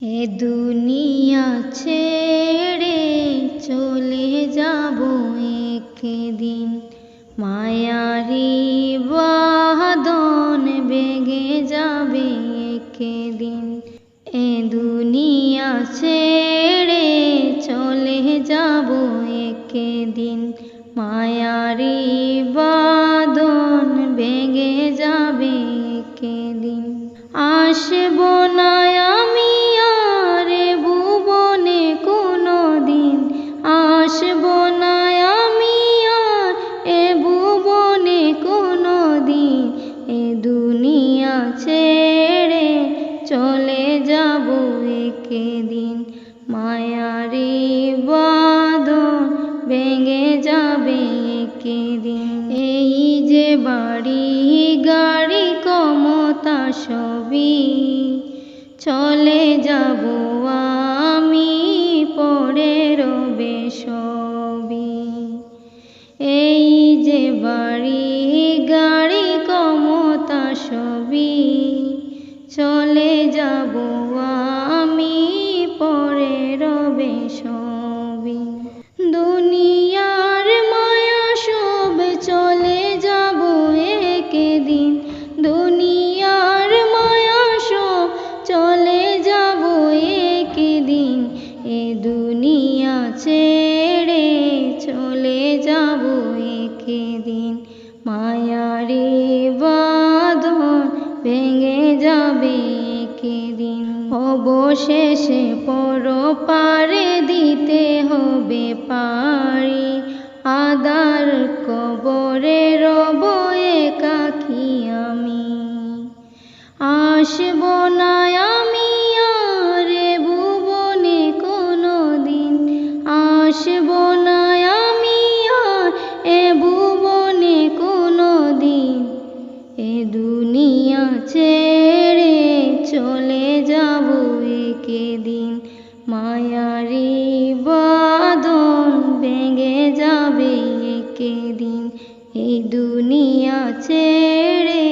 এ দুনিয়া ছেড়ে চলে যাব একদিন, মায়ারি বাঁধন ভেঙে যাবে একদিন। এ দুনিয়া ছেড়ে চলে যাব একদিন, মায়ারি বাঁধন ভেঙে যাবে একদিন। আসব না আমি আর ভুবনে কোনো দিন, আসব না আমি আর এ ভুবনে কোনো দিন। এ দুনিয়া ছেড়ে চলে যাব একদিন, মায়ারি বাঁধন ভেঙে যাবে একদিন। এই যে বাড়ি গাড়ি ক্ষমতা সবই চলে যাব আমি, পড়ে রবে সবই। এই যে বাড়ি গাড়ি ক্ষমতা সবই চলে যাব আমি, পড়ে রবে সবই। দুনিয়ার মায়া সব চলে যাব একদিন, দুনিয়ার মায়া সব চলে যাব একদিন। এ দুনিয়া ছেড়ে চলে যাব একদিন, মায়ারি বাঁধন ভেঙে যাবে একদিন। অবশেষে পরপারে দিতে হবে পাড়ি, আদার কবরে রব একাকী আমি। আসব না আমি আর ভুবনে কোনো দিন, আসব না আমি আর এ ভুবনে কোনো দিন। এ দুনিয়া ছেড়ে চলে যাব একদিন, মায়ারি বাঁধন ভেঙে যাবে একদিন। এই দুনিয়া ছেড়ে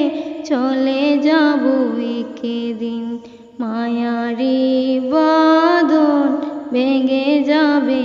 চলে যাব একদিন, মায়ারি বাঁধন ভেঙে যাবে